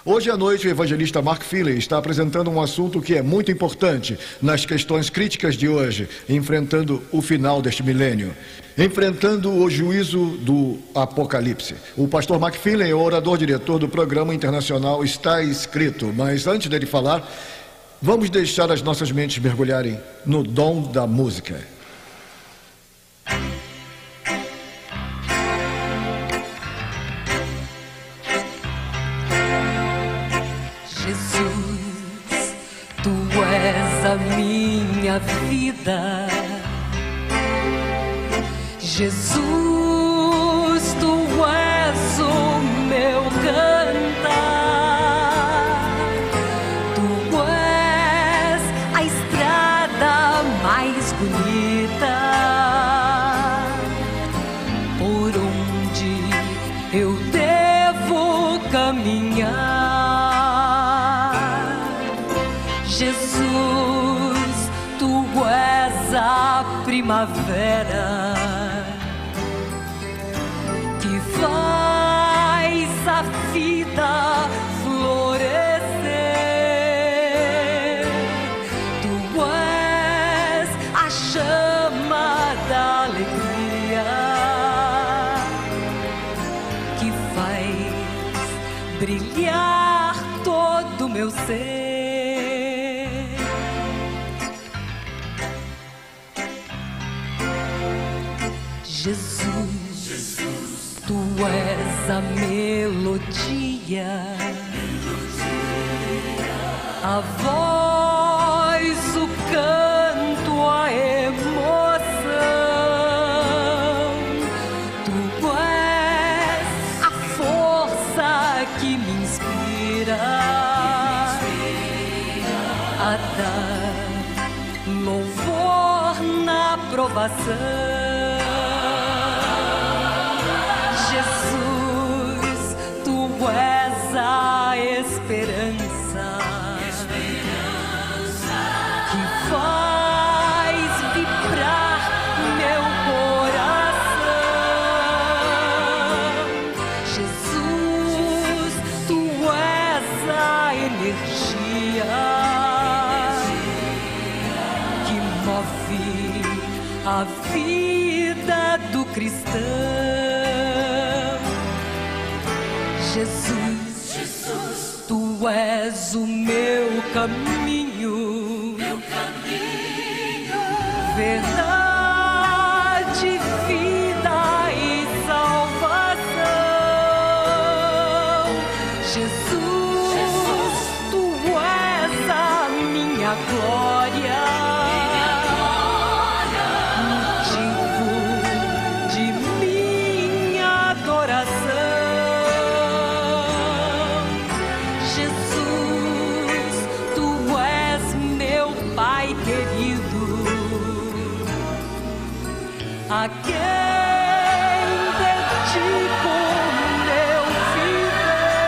Hoje à noite, o evangelista Mark Finley está apresentando um assunto que é muito importante nas questões críticas de hoje, enfrentando o final deste milênio, enfrentando o juízo do Apocalipse. O pastor Mark Finley é o orador-diretor do programa internacional Está Escrito, mas antes dele falar, vamos deixar as nossas mentes mergulharem no dom da música. Jesus, tu és a minha vida. Jesus, tu és o meu cantar. Tu és a estrada mais bonita por onde eu devo caminhar. Jesus, tu és a primavera que faz a vida florescer. Tu és a chama da alegria que faz brilhar todo o meu ser. Jesus, tu és a melodia, a voz, o canto, a emoção. Tu és a força que me inspira a dar louvor na provação. Jesus, tu és a esperança que faz vibrar meu coração. Jesus, tu és a energia que move a vida do cristão. Jesus, tu és o meu caminho, verdade, vida e salvação. Jesus, tu és a minha glória, motivo de minha adoração. A quem dedico meu viver,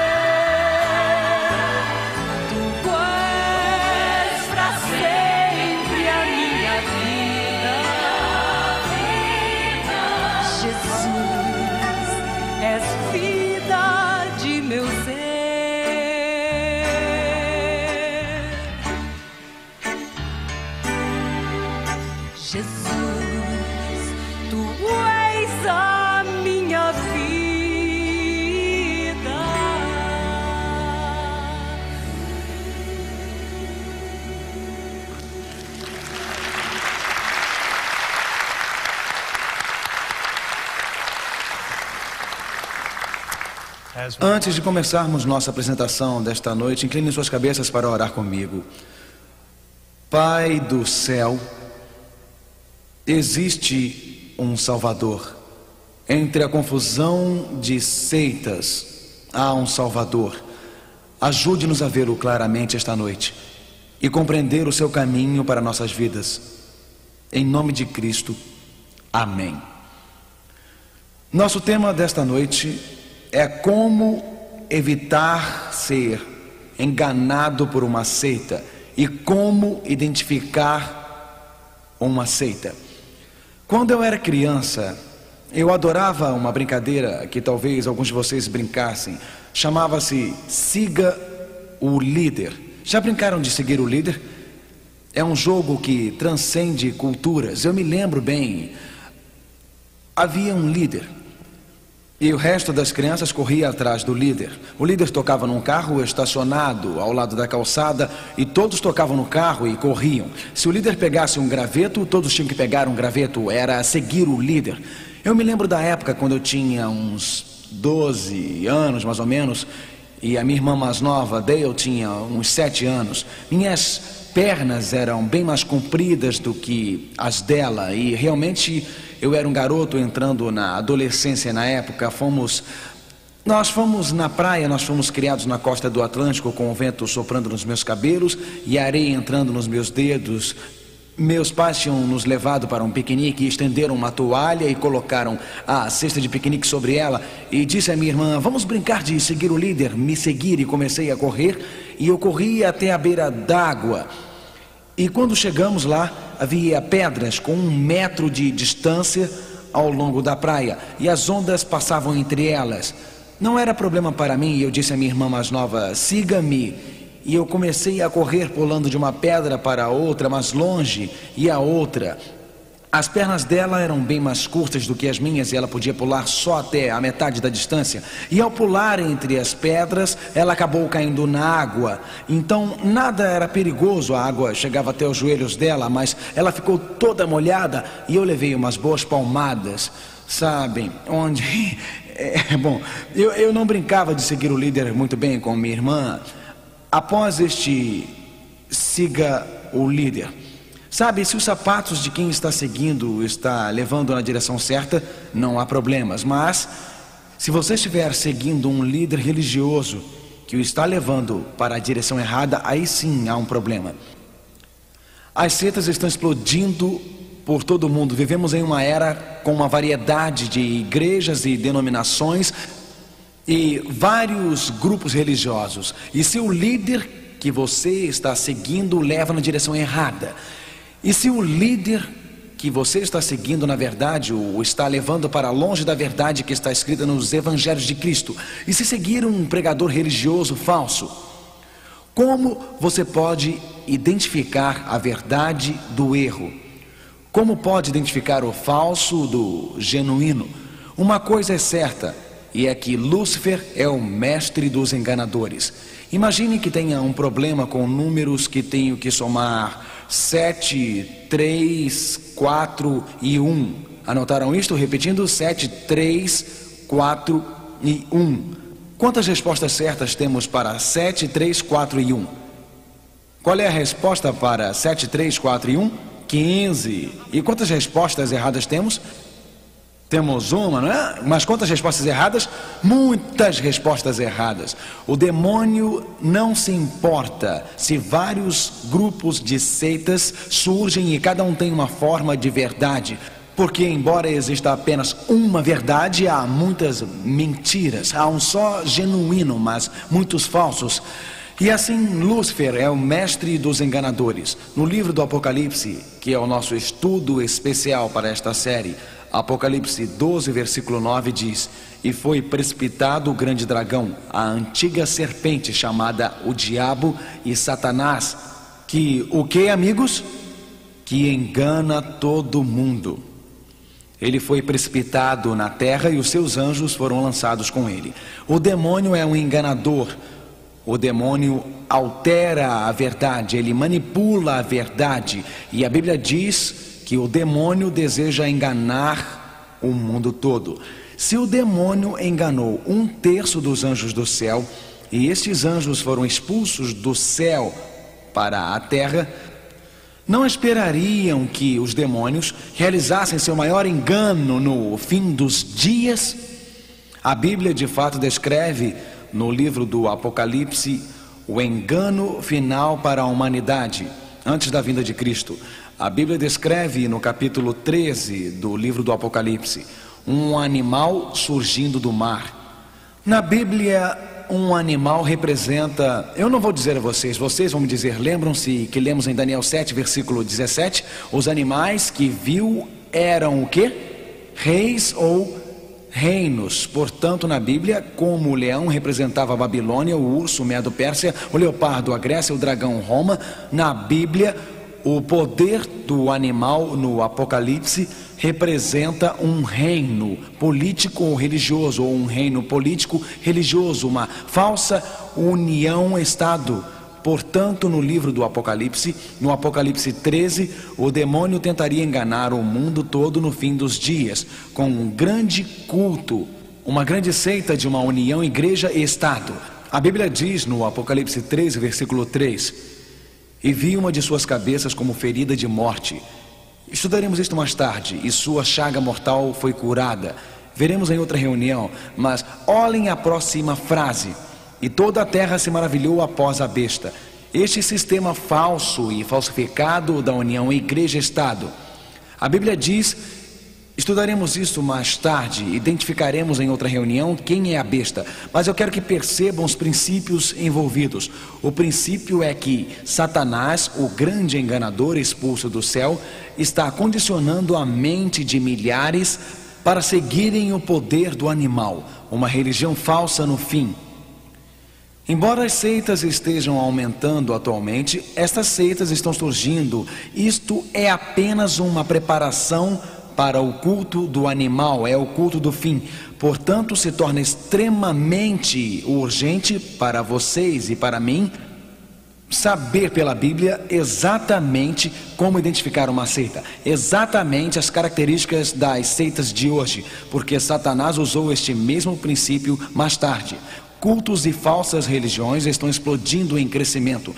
tu és pra sempre a minha vida. Jesus, és vida de meu ser. Jesus, tu és a minha vida. Antes de começarmos nossa apresentação desta noite, incline suas cabeças para orar comigo. Pai do céu, existe um Salvador. Entre a confusão de seitas, há um Salvador. Ajude-nos a vê-lo claramente esta noite e compreender o seu caminho para nossas vidas. Em nome de Cristo, amém. Nosso tema desta noite é como evitar ser enganado por uma seita e como identificar uma seita. Quando eu era criança, Eu adorava uma brincadeira que talvez alguns de vocês brincassem. Chamava-se Siga o Líder. Já brincaram de seguir o líder? É um jogo que transcende culturas. Eu me lembro bem. Havia um líder e o resto das crianças corria atrás do líder. O líder tocava num carro estacionado ao lado da calçada e todos tocavam no carro e corriam. Se o líder pegasse um graveto, todos tinham que pegar um graveto. Era seguir o líder. Eu me lembro da época quando eu tinha uns 12 anos mais ou menos, e a minha irmã mais nova, Dale, tinha uns 7 anos. Minhas pernas eram bem mais compridas do que as dela e realmente eu era um garoto entrando na adolescência na época. Nós fomos na praia, nós fomos criados na costa do Atlântico com o vento soprando nos meus cabelos e a areia entrando nos meus dedos. Meus pais tinham nos levado para um piquenique e estenderam uma toalha e colocaram a cesta de piquenique sobre ela e disse à minha irmã: vamos brincar de seguir o líder. Me seguir e comecei a correr e eu corri até a beira d'água. E quando chegamos lá, havia pedras com 1 metro de distância ao longo da praia e as ondas passavam entre elas. Não era problema para mim e eu disse à minha irmã mais nova: siga-me. E eu comecei a correr pulando de uma pedra para a outra, mais longe, e a outra. As pernas dela eram bem mais curtas do que as minhas e ela podia pular só até a metade da distância. E ao pular entre as pedras, ela acabou caindo na água. Então nada era perigoso, a água chegava até os joelhos dela, mas ela ficou toda molhada e eu levei umas boas palmadas. Sabem, onde... Bom, eu não brincava de seguir o líder muito bem com minha irmã. Após este siga o líder, sabe, se os sapatos de quem está seguindo está levando na direção certa, não há problemas. Mas se você estiver seguindo um líder religioso que o está levando para a direção errada, aí sim há um problema. As setas estão explodindo por todo o mundo. Vivemos em uma era com uma variedade de igrejas e denominações e vários grupos religiosos. E se o líder que você está seguindo leva na direção errada, e se o líder que você está seguindo na verdade o está levando para longe da verdade que está escrita nos evangelhos de Cristo, e se seguir um pregador religioso falso, como você pode identificar a verdade do erro? Como pode identificar o falso do genuíno? Uma coisa é certa, e é que Lúcifer é o mestre dos enganadores. Imagine que tenha um problema com números que tenho que somar 7, 3, 4 e 1. Anotaram isto? Repetindo: 7, 3, 4 e 1. Quantas respostas certas temos para 7, 3, 4 e 1? Qual é a resposta para 7, 3, 4 e 1? 15. E quantas respostas erradas temos? Temos uma, não é? Mas quantas respostas erradas? Muitas respostas erradas. O demônio não se importa se vários grupos de seitas surgem e cada um tem uma forma de verdade. Porque embora exista apenas uma verdade, há muitas mentiras. Há um só genuíno, mas muitos falsos. E assim, Lúcifer é o mestre dos enganadores. No livro do Apocalipse, que é o nosso estudo especial para esta série, Apocalipse 12, versículo 9 diz: e foi precipitado o grande dragão, a antiga serpente chamada o diabo e Satanás, que o que, amigos? Que engana todo mundo. Ele foi precipitado na terra e os seus anjos foram lançados com ele. O demônio é um enganador. O demônio altera a verdade, ele manipula a verdade. E a Bíblia diz que o demônio deseja enganar o mundo todo. Se o demônio enganou 1/3 dos anjos do céu, e estes anjos foram expulsos do céu para a terra, não esperariam que os demônios realizassem seu maior engano no fim dos dias? A Bíblia de fato descreve no livro do Apocalipse o engano final para a humanidade antes da vinda de Cristo. A Bíblia descreve no capítulo 13 do livro do Apocalipse um animal surgindo do mar. Na Bíblia, um animal representa, eu não vou dizer a vocês, vocês vão me dizer, lembram-se que lemos em Daniel 7, versículo 17, os animais que viu eram o quê? reis ou reinos. Portanto, na Bíblia, como o leão representava a Babilônia, o urso, o Medo-Pérsia, o leopardo, a Grécia, o dragão, Roma, na Bíblia, o poder do animal no Apocalipse representa um reino político ou religioso, ou um reino político religioso, uma falsa união-estado. Portanto, no livro do Apocalipse, no Apocalipse 13, o demônio tentaria enganar o mundo todo no fim dos dias, com um grande culto, uma grande seita de uma união igreja e Estado. A Bíblia diz no Apocalipse 13, versículo 3: e vi uma de suas cabeças como ferida de morte. Estudaremos isto mais tarde. E sua chaga mortal foi curada. Veremos em outra reunião. Mas olhem a próxima frase: e toda a terra se maravilhou após a besta. Este sistema falso e falsificado da união igreja-estado. A Bíblia diz, estudaremos isso mais tarde, identificaremos em outra reunião quem é a besta. Mas eu quero que percebam os princípios envolvidos. O princípio é que Satanás, o grande enganador expulso do céu, está condicionando a mente de milhares para seguirem o poder do animal, uma religião falsa no fim. Embora as seitas estejam aumentando atualmente, estas seitas estão surgindo. Isto é apenas uma preparação para o culto do animal, é o culto do fim. Portanto, se torna extremamente urgente para vocês e para mim saber pela Bíblia exatamente como identificar uma seita, exatamente as características das seitas de hoje, porque Satanás usou este mesmo princípio mais tarde. Cultos e falsas religiões estão explodindo em crescimento.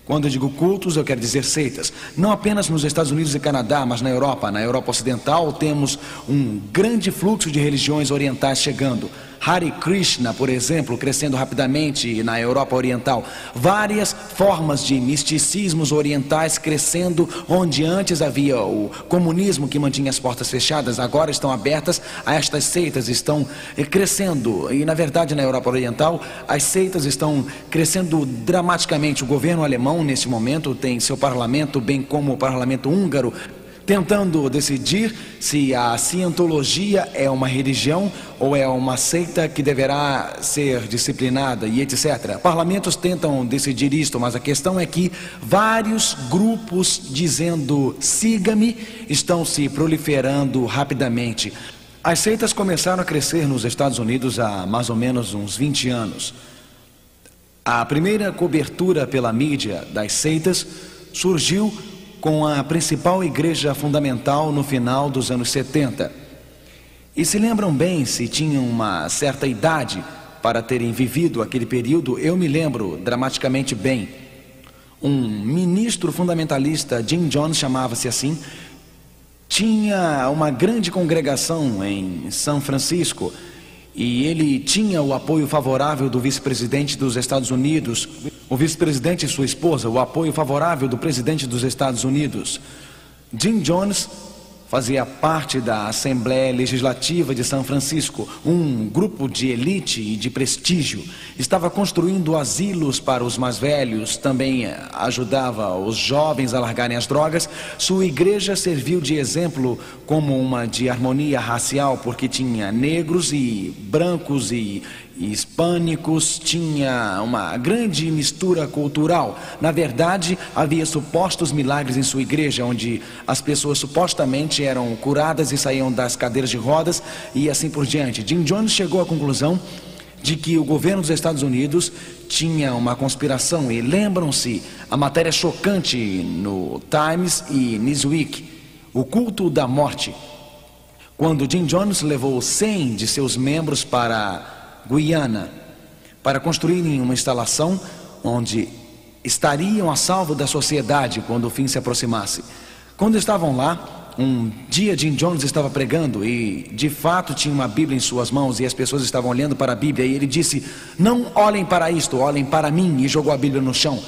Quando eu digo cultos, eu quero dizer seitas. Não apenas nos Estados Unidos e Canadá, mas na Europa. Na Europa Ocidental temos um grande fluxo de religiões orientais chegando. Hare Krishna, por exemplo, crescendo rapidamente na Europa Oriental. Várias formas de misticismos orientais crescendo, onde antes havia o comunismo que mantinha as portas fechadas, agora estão abertas a estas seitas, estão crescendo. E na verdade na Europa Oriental as seitas estão crescendo dramaticamente. O governo alemão neste momento tem seu parlamento, bem como o parlamento húngaro, tentando decidir se a cientologia é uma religião ou é uma seita que deverá ser disciplinada e etc. Parlamentos tentam decidir isto, mas a questão é que vários grupos dizendo siga-me estão se proliferando rapidamente. As seitas começaram a crescer nos Estados Unidos há mais ou menos uns 20 anos. A primeira cobertura pela mídia das seitas surgiu com a principal igreja fundamental no final dos anos 70. E se lembram bem, se tinham uma certa idade para terem vivido aquele período, eu me lembro dramaticamente bem. Um ministro fundamentalista, Jim Jones chamava-se assim, tinha uma grande congregação em São Francisco e ele tinha o apoio favorável do vice-presidente dos Estados Unidos, o vice-presidente e sua esposa, o apoio favorável do presidente dos Estados Unidos. Jim Jones fazia parte da Assembleia Legislativa de São Francisco, um grupo de elite e de prestígio. Estava construindo asilos para os mais velhos, também ajudava os jovens a largarem as drogas. Sua igreja serviu de exemplo como uma de harmonia racial, porque tinha negros e brancos e hispânicos, tinha uma grande mistura cultural. Na verdade, havia supostos milagres em sua igreja, onde as pessoas supostamente eram curadas e saíam das cadeiras de rodas e assim por diante. Jim Jones chegou à conclusão de que o governo dos Estados Unidos tinha uma conspiração, e lembram-se a matéria chocante no Times e Newsweek, o culto da morte, quando Jim Jones levou 100 de seus membros para Guiana, para construírem uma instalação onde estariam a salvo da sociedade quando o fim se aproximasse. Quando estavam lá, um dia Jim Jones estava pregando e de fato tinha uma Bíblia em suas mãos e as pessoas estavam olhando para a Bíblia, e ele disse: não olhem para isto, olhem para mim, e jogou a Bíblia no chão.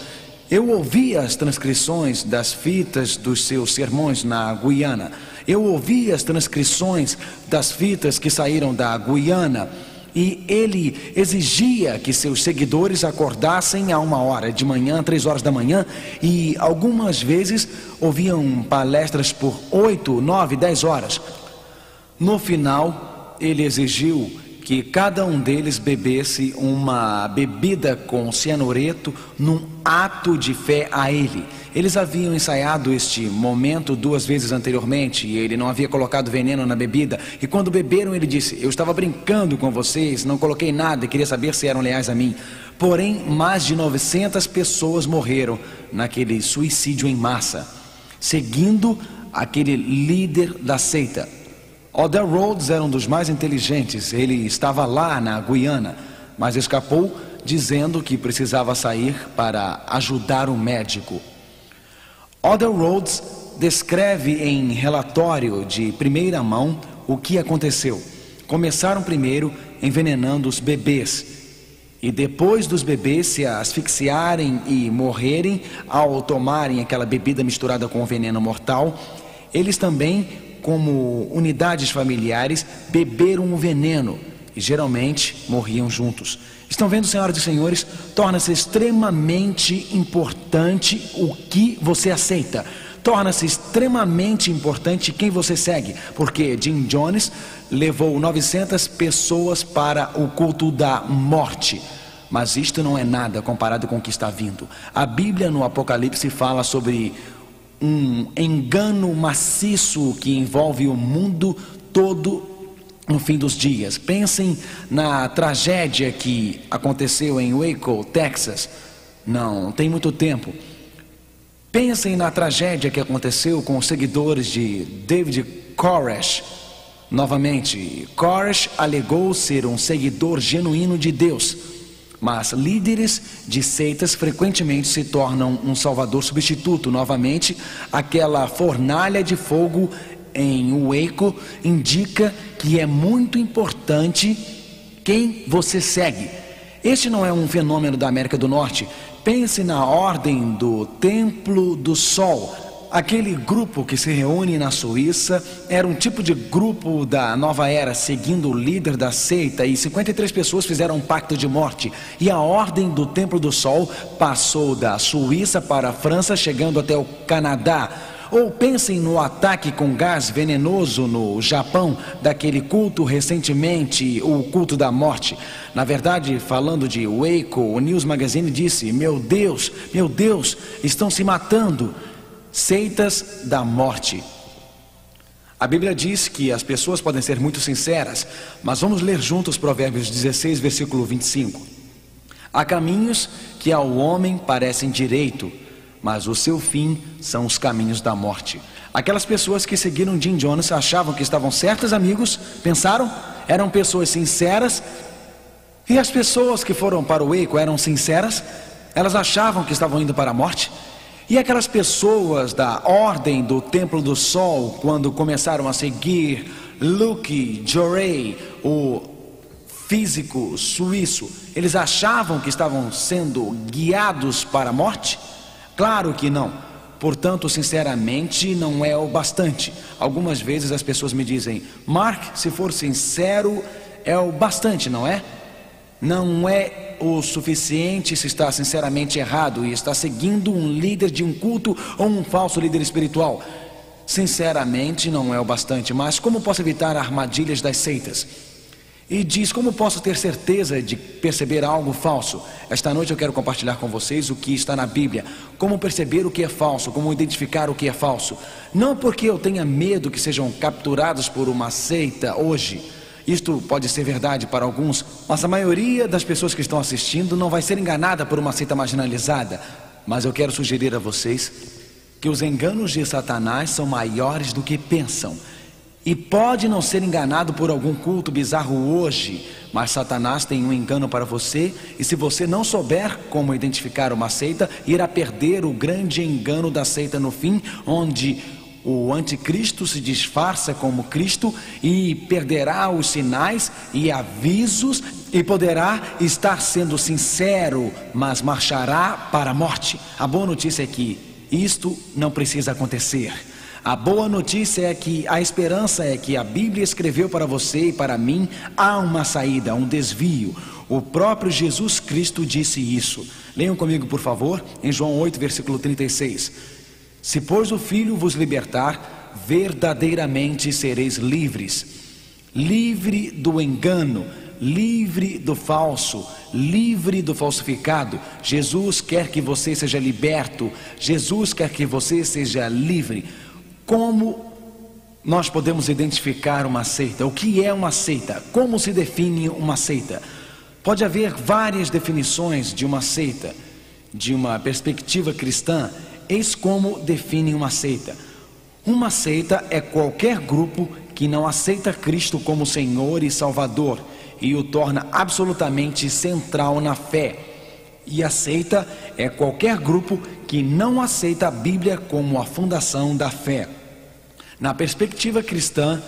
Eu ouvi as transcrições das fitas dos seus sermões na Guiana, eu ouvi as transcrições das fitas que saíram da Guiana, e ele exigia que seus seguidores acordassem a 1h de manhã, 3h da manhã, e algumas vezes ouviam palestras por 8, 9, 10 horas. No final, ele exigiu que cada um deles bebesse uma bebida com cianureto num ato de fé a ele. Eles haviam ensaiado este momento 2 vezes anteriormente e ele não havia colocado veneno na bebida. E quando beberam, ele disse: eu estava brincando com vocês, não coloquei nada e queria saber se eram leais a mim. Porém, mais de 900 pessoas morreram naquele suicídio em massa, seguindo aquele líder da seita. Odell Rhodes era um dos mais inteligentes. Ele estava lá na Guiana, mas escapou dizendo que precisava sair para ajudar o médico. Odell Rhodes descreve em relatório de primeira mão o que aconteceu. Começaram primeiro envenenando os bebês, e depois dos bebês se asfixiarem e morrerem ao tomarem aquela bebida misturada com veneno mortal, eles também, como unidades familiares, beberam o veneno e geralmente morriam juntos. Estão vendo, senhoras e senhores, torna-se extremamente importante o que você aceita. Torna-se extremamente importante quem você segue, porque Jim Jones levou 900 pessoas para o culto da morte. Mas isto não é nada comparado com o que está vindo. A Bíblia no Apocalipse fala sobre um engano maciço que envolve o mundo todo no fim dos dias. Pensem na tragédia que aconteceu em Waco, Texas. Não tem muito tempo. Pensem na tragédia que aconteceu com os seguidores de David Koresh. Novamente, Koresh alegou ser um seguidor genuíno de Deus, mas líderes de seitas frequentemente se tornam um salvador substituto. Novamente, aquela fornalha de fogo em Waco indica que é muito importante quem você segue. Este não é um fenômeno da América do Norte. Pense na ordem do Templo do Sol. Aquele grupo que se reúne na Suíça era um tipo de grupo da nova era, seguindo o líder da seita, e 53 pessoas fizeram um pacto de morte. E a ordem do Templo do Sol passou da Suíça para a França, chegando até o Canadá. Ou pensem no ataque com gás venenoso no Japão, daquele culto recentemente, o culto da morte. Na verdade, falando de Waco, o News Magazine disse: meu Deus, estão se matando. Seitas da morte. A Bíblia diz que as pessoas podem ser muito sinceras, mas vamos ler juntos Provérbios 16, versículo 25. Há caminhos que ao homem parecem direito, mas o seu fim são os caminhos da morte. Aquelas pessoas que seguiram Jim Jones achavam que estavam certas, amigos, pensaram, eram pessoas sinceras. E as pessoas que foram para o Waco eram sinceras, elas achavam que estavam indo para a morte. E aquelas pessoas da ordem do Templo do Sol, quando começaram a seguir Luke Jorey, o físico suíço, eles achavam que estavam sendo guiados para a morte? Claro que não. Portanto, sinceramente, não é o bastante. Algumas vezes as pessoas me dizem: Mark, se for sincero, é o bastante, não é? Não é o suficiente se está sinceramente errado e está seguindo um líder de um culto ou um falso líder espiritual. Sinceramente, não é o bastante. Mas como posso evitar armadilhas das seitas? E diz: como posso ter certeza de perceber algo falso? Esta noite eu quero compartilhar com vocês o que está na Bíblia. Como perceber o que é falso, como identificar o que é falso. Não porque eu tenha medo que sejam capturados por uma seita hoje. Isto pode ser verdade para alguns, mas a maioria das pessoas que estão assistindo não vai ser enganada por uma seita marginalizada. Mas eu quero sugerir a vocês que os enganos de Satanás são maiores do que pensam. E pode não ser enganado por algum culto bizarro hoje, mas Satanás tem um engano para você, e se você não souber como identificar uma seita, irá perder o grande engano da seita no fim, onde o anticristo se disfarça como Cristo e perderá os sinais e avisos e poderá estar sendo sincero, mas marchará para a morte. A boa notícia é que isto não precisa acontecer. A boa notícia é que a esperança é que a Bíblia escreveu para você e para mim. Há uma saída, um desvio. O próprio Jesus Cristo disse isso. Leiam comigo, por favor, em João 8, versículo 36. Se pois o Filho vos libertar, verdadeiramente sereis livres. livre do engano, livre do falso, livre do falsificado. Jesus quer que você seja liberto, Jesus quer que você seja livre. Como nós podemos identificar uma seita? O que é uma seita? Como se define uma seita? Pode haver várias definições de uma seita, de uma perspectiva cristã. Eis como define uma seita. Uma seita é qualquer grupo que não aceita Cristo como Senhor e Salvador e o torna absolutamente central na fé. E a seita é qualquer grupo que não aceita a Bíblia como a fundação da fé. Na perspectiva cristã,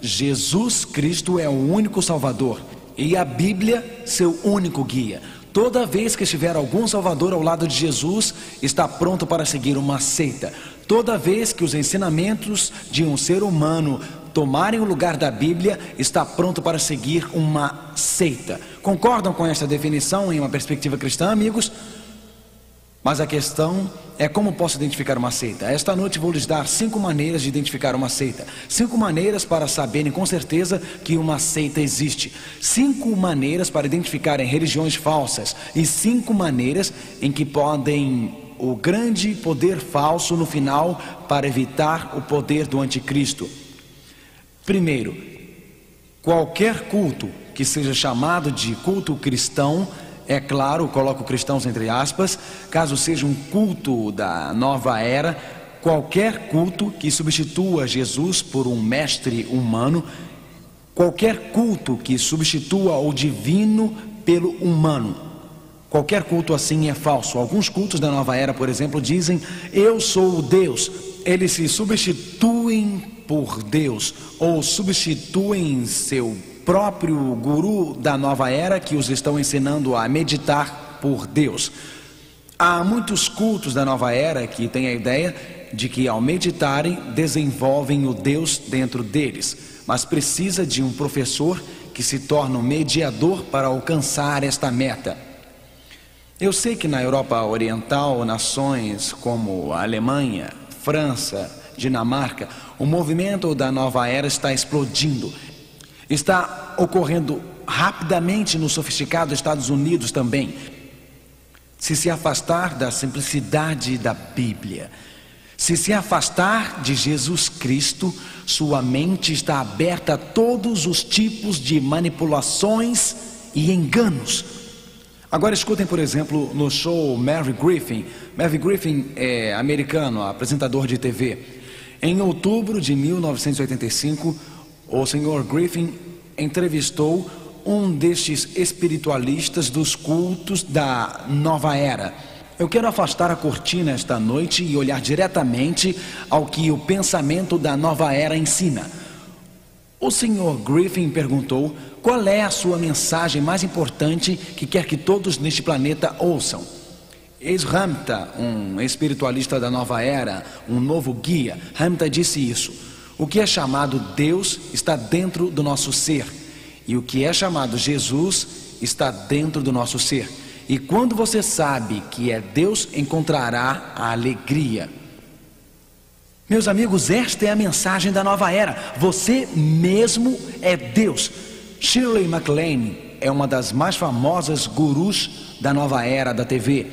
Jesus Cristo é o único Salvador e a Bíblia seu único guia. Toda vez que estiver algum Salvador ao lado de Jesus, está pronto para seguir uma seita. Toda vez que os ensinamentos de um ser humano tomarem o lugar da Bíblia, está pronto para seguir uma seita. Concordam com esta definição em uma perspectiva cristã, amigos? Mas a questão é como posso identificar uma seita. Esta noite vou lhes dar 5 maneiras de identificar uma seita. 5 maneiras para saberem com certeza que uma seita existe. 5 maneiras para identificarem religiões falsas. E 5 maneiras em que podem o grande poder falso no final para evitar o poder do anticristo. Primeiro, qualquer culto que seja chamado de culto cristão, é claro, coloco cristãos entre aspas, caso seja um culto da nova era, qualquer culto que substitua Jesus por um mestre humano, qualquer culto que substitua o divino pelo humano, qualquer culto assim é falso. Alguns cultos da nova era, por exemplo, dizem: eu sou o Deus. Eles se substituem por Deus, ou substituem seu próprio guru da nova era que os estão ensinando a meditar por Deus. Há muitos cultos da nova era que têm a ideia de que ao meditarem desenvolvem o Deus dentro deles, mas precisa de um professor que se torna um mediador para alcançar esta meta. Eu sei que na Europa Oriental, nações como a Alemanha, França, Dinamarca, o movimento da nova era está explodindo. Está ocorrendo rapidamente no sofisticado Estados Unidos também. Se afastar da simplicidade da Bíblia, se afastar de Jesus Cristo, sua mente está aberta a todos os tipos de manipulações e enganos. Agora escutem, por exemplo, no show Mary Griffin. Mary Griffin é americano, apresentador de TV. Em outubro de 1985, o Sr. Griffin entrevistou um destes espiritualistas dos cultos da nova era. Eu quero afastar a cortina esta noite e olhar diretamente ao que o pensamento da nova era ensina. O Sr. Griffin perguntou: qual é a sua mensagem mais importante que quer que todos neste planeta ouçam? Eis Ramtha, um espiritualista da nova era, um novo guia. Ramtha disse isso: o que é chamado Deus está dentro do nosso ser, e o que é chamado Jesus está dentro do nosso ser. E quando você sabe que é Deus, encontrará a alegria. Meus amigos, esta é a mensagem da nova era. Você mesmo é Deus. Shirley MacLaine é uma das mais famosas gurus da nova era da TV.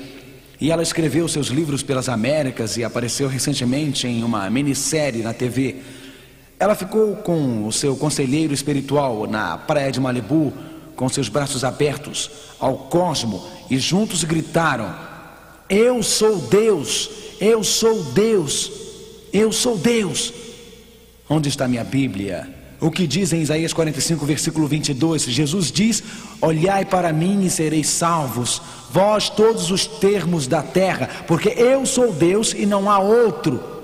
E ela escreveu seus livros pelas Américas e apareceu recentemente em uma minissérie na TV. Ela ficou com o seu conselheiro espiritual na praia de Malibu, com seus braços abertos ao cosmo, e juntos gritaram: eu sou Deus, eu sou Deus, eu sou Deus. Onde está minha Bíblia? O que diz em Isaías 45, versículo 22? Jesus diz: olhai para mim e sereis salvos, vós todos os termos da terra, porque eu sou Deus e não há outro.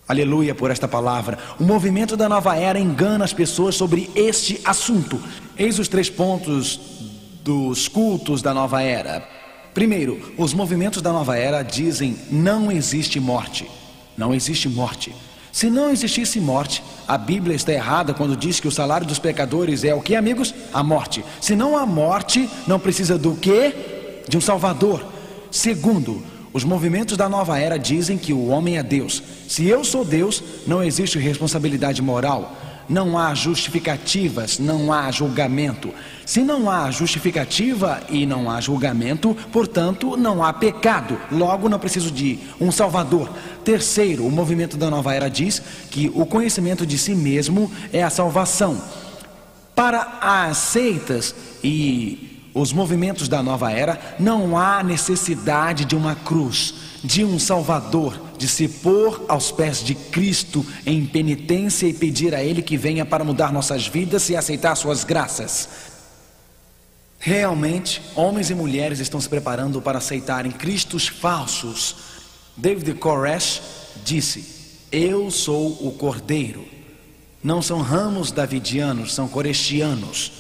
Aleluia por esta palavra. O movimento da nova era engana as pessoas sobre este assunto. Eis os 3 pontos dos cultos da nova era. Primeiro, os movimentos da nova era dizem: não existe morte. Não existe morte. Se não existisse morte, a Bíblia está errada quando diz que o salário dos pecadores é o que, amigos? A morte. Se não há morte, não precisa do quê? De um Salvador. Segundo, os movimentos da nova era dizem que o homem é Deus. Se eu sou Deus, não existe responsabilidade moral. Não há justificativas, não há julgamento. Se não há justificativa e não há julgamento, portanto, não há pecado. Logo, não preciso de um Salvador. Terceiro, o movimento da nova era diz que o conhecimento de si mesmo é a salvação. Para as seitas e os movimentos da nova era, não há necessidade de uma cruz, de um Salvador, de se pôr aos pés de Cristo em penitência e pedir a Ele que venha para mudar nossas vidas e aceitar suas graças. Realmente, homens e mulheres estão se preparando para aceitarem cristos falsos. David Koresh disse: eu sou o Cordeiro. Não são ramos davidianos, são corexianos.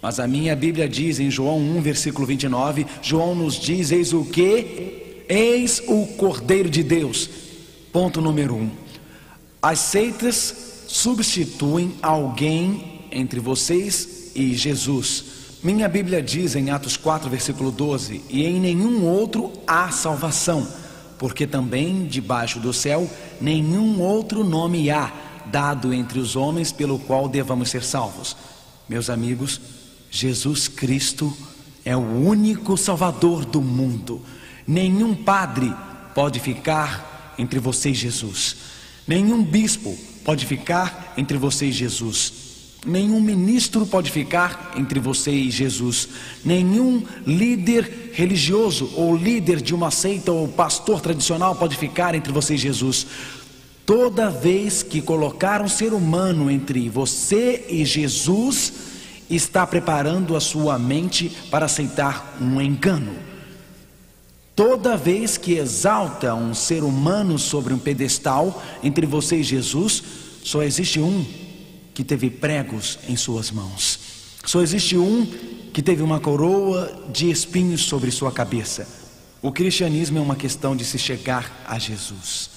Mas a minha Bíblia diz em João 1, versículo 29, João nos diz: eis o que? Eis o Cordeiro de Deus. Ponto número 1. As seitas substituem alguém entre vocês e Jesus. Minha Bíblia diz em Atos 4, versículo 12: e em nenhum outro há salvação, porque também debaixo do céu nenhum outro nome há dado entre os homens pelo qual devamos ser salvos. Meus amigos, Jesus Cristo é o único Salvador do mundo. Nenhum padre pode ficar entre você e Jesus. Nenhum bispo pode ficar entre você e Jesus. Nenhum ministro pode ficar entre você e Jesus. Nenhum líder religioso ou líder de uma seita ou pastor tradicional pode ficar entre você e Jesus. Toda vez que colocar um ser humano entre você e Jesus, está preparando a sua mente para aceitar um engano. Toda vez que exalta um ser humano sobre um pedestal entre você e Jesus, só existe um que teve pregos em suas mãos. Só existe um que teve uma coroa de espinhos sobre sua cabeça. O cristianismo é uma questão de se chegar a Jesus,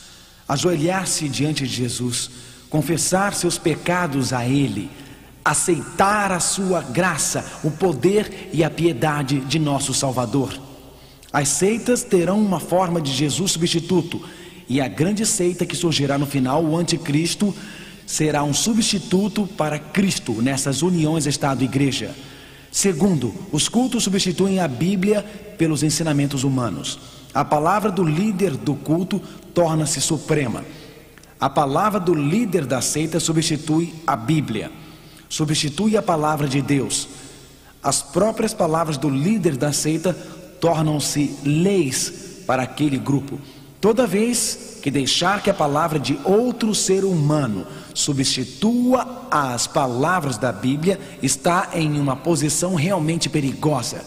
ajoelhar-se diante de Jesus, confessar seus pecados a Ele, aceitar a sua graça, o poder e a piedade de nosso Salvador. As seitas terão uma forma de Jesus substituto, e a grande seita que surgirá no final, o anticristo, será um substituto para Cristo nessas uniões Estado-Igreja. Segundo, os cultos substituem a Bíblia pelos ensinamentos humanos. A palavra do líder do culto torna-se suprema. A palavra do líder da seita substitui a Bíblia, substitui a palavra de Deus. As próprias palavras do líder da seita tornam-se leis para aquele grupo. Toda vez que deixar que a palavra de outro ser humano substitua as palavras da Bíblia, está em uma posição realmente perigosa.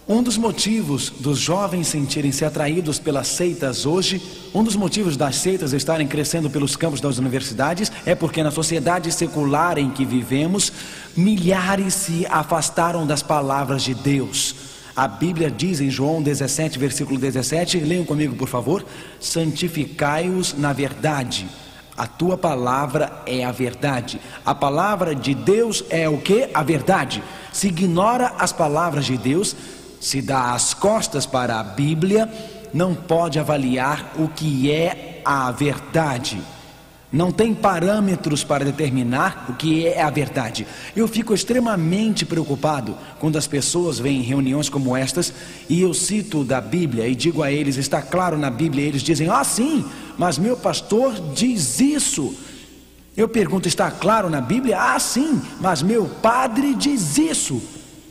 Um dos motivos dos jovens sentirem-se atraídos pelas seitas hoje, um dos motivos das seitas estarem crescendo pelos campos das universidades, é porque na sociedade secular em que vivemos, milhares se afastaram das palavras de Deus. A Bíblia diz em João 17, versículo 17, leiam comigo por favor: santificai-os na verdade. A tua palavra é a verdade. A palavra de Deus é o que? A verdade. Se ignora as palavras de Deus, se dá as costas para a Bíblia, não pode avaliar o que é a verdade. Não tem parâmetros para determinar o que é a verdade. Eu fico extremamente preocupado quando as pessoas vêm em reuniões como estas e eu cito da Bíblia e digo a eles: está claro na Bíblia? E eles dizem: ah, sim, mas meu pastor diz isso. Eu pergunto: está claro na Bíblia? Ah, sim, mas meu padre diz isso.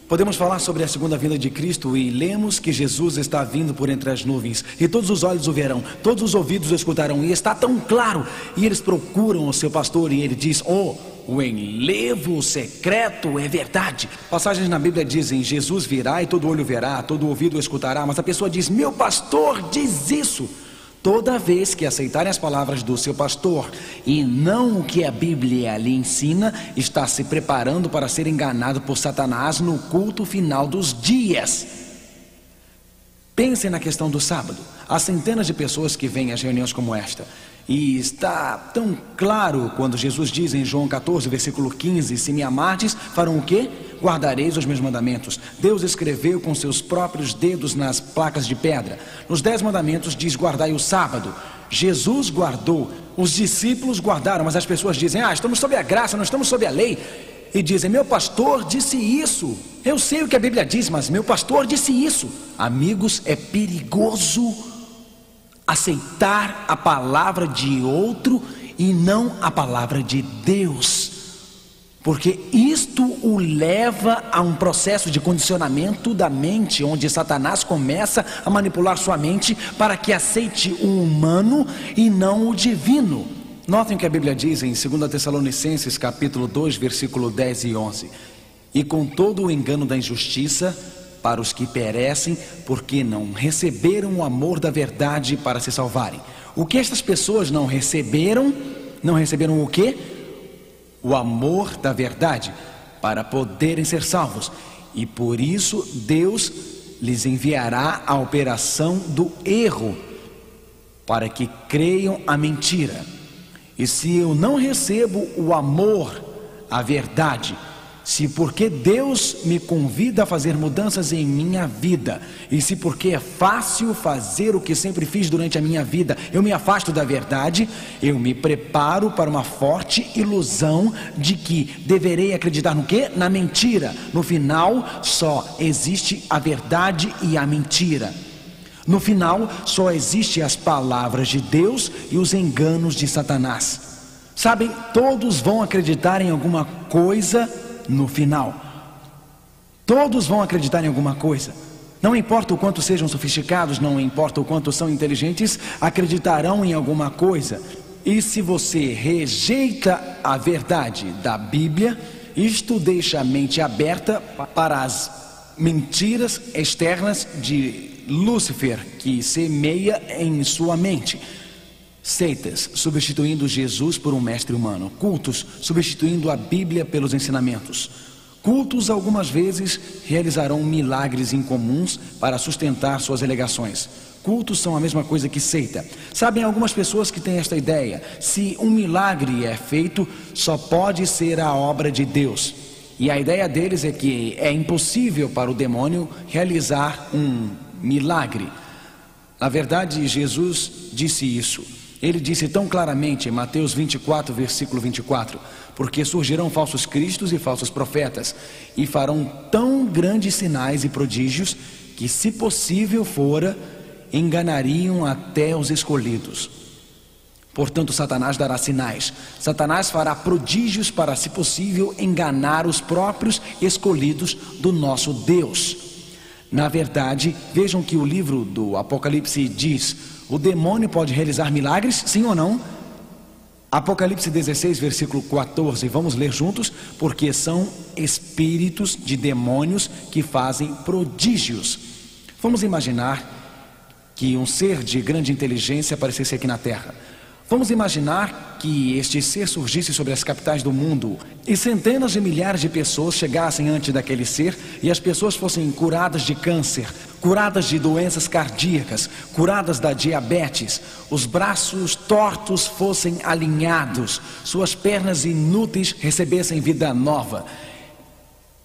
Podemos falar sobre a segunda vinda de Cristo e lemos que Jesus está vindo por entre as nuvens, e todos os olhos o verão, todos os ouvidos o escutarão, e está tão claro. E eles procuram o seu pastor e ele diz: oh, o enlevo secreto é verdade. Passagens na Bíblia dizem: Jesus virá e todo olho verá, todo ouvido o escutará, mas a pessoa diz: meu pastor diz isso. Toda vez que aceitarem as palavras do seu pastor e não o que a Bíblia lhe ensina, está se preparando para ser enganado por Satanás no culto final dos dias. Pensem na questão do sábado. Há centenas de pessoas que vêm às reuniões como esta, e está tão claro quando Jesus diz em João 14, versículo 15: se me amardes, farão o quê? Guardareis os meus mandamentos. Deus escreveu com seus próprios dedos nas placas de pedra. Nos 10 mandamentos diz: guardai o sábado. Jesus guardou, os discípulos guardaram, mas as pessoas dizem: estamos sob a graça, não estamos sob a lei. E dizem: meu pastor disse isso. Eu sei o que a Bíblia diz, mas meu pastor disse isso. Amigos, é perigoso aceitar a palavra de outro e não a palavra de Deus, porque isto o leva a um processo de condicionamento da mente, onde Satanás começa a manipular sua mente para que aceite o humano e não o divino. Notem que a Bíblia diz em 2 Tessalonicenses capítulo 2, versículo 10 e 11: e com todo o engano da injustiça para os que perecem, porque não receberam o amor da verdade para se salvarem. O que estas pessoas não receberam? Não receberam o quê? O amor da verdade para poderem ser salvos. E por isso Deus lhes enviará a operação do erro, para que creiam a mentira. E se eu não recebo o amor, a verdade, se porque Deus me convida a fazer mudanças em minha vida, e se porque é fácil fazer o que sempre fiz durante a minha vida, eu me afasto da verdade, eu me preparo para uma forte ilusão de que deverei acreditar no quê? Na mentira. No final só existe a verdade e a mentira. No final só existe as palavras de Deus e os enganos de Satanás. Sabem, todos vão acreditar em alguma coisa. No final, todos vão acreditar em alguma coisa. Não importa o quanto sejam sofisticados, não importa o quanto são inteligentes, acreditarão em alguma coisa. E se você rejeita a verdade da Bíblia, isto deixa a mente aberta para as mentiras externas de Lúcifer, que semeia em sua mente. Seitas substituindo Jesus por um mestre humano, cultos substituindo a Bíblia pelos ensinamentos. Cultos algumas vezes realizarão milagres incomuns para sustentar suas alegações. Cultos são a mesma coisa que seita. Sabem, algumas pessoas que têm esta ideia: se um milagre é feito, só pode ser a obra de Deus. E a ideia deles é que é impossível para o demônio realizar um milagre. Na verdade, Jesus disse isso. Ele disse tão claramente em Mateus 24, versículo 24: porque surgirão falsos cristos e falsos profetas, e farão tão grandes sinais e prodígios, que, se possível fora, enganariam até os escolhidos. Portanto, Satanás dará sinais. Satanás fará prodígios para, se possível, enganar os próprios escolhidos do nosso Deus. Na verdade, vejam que o livro do Apocalipse diz: o demônio pode realizar milagres, sim ou não? Apocalipse 16, versículo 14, vamos ler juntos, porque são espíritos de demônios que fazem prodígios. Vamos imaginar que um ser de grande inteligência aparecesse aqui na Terra. Vamos imaginar que este ser surgisse sobre as capitais do mundo e centenas de milhares de pessoas chegassem ante daquele ser e as pessoas fossem curadas de câncer, curadas de doenças cardíacas, curadas da diabetes, os braços tortos fossem alinhados, suas pernas inúteis recebessem vida nova.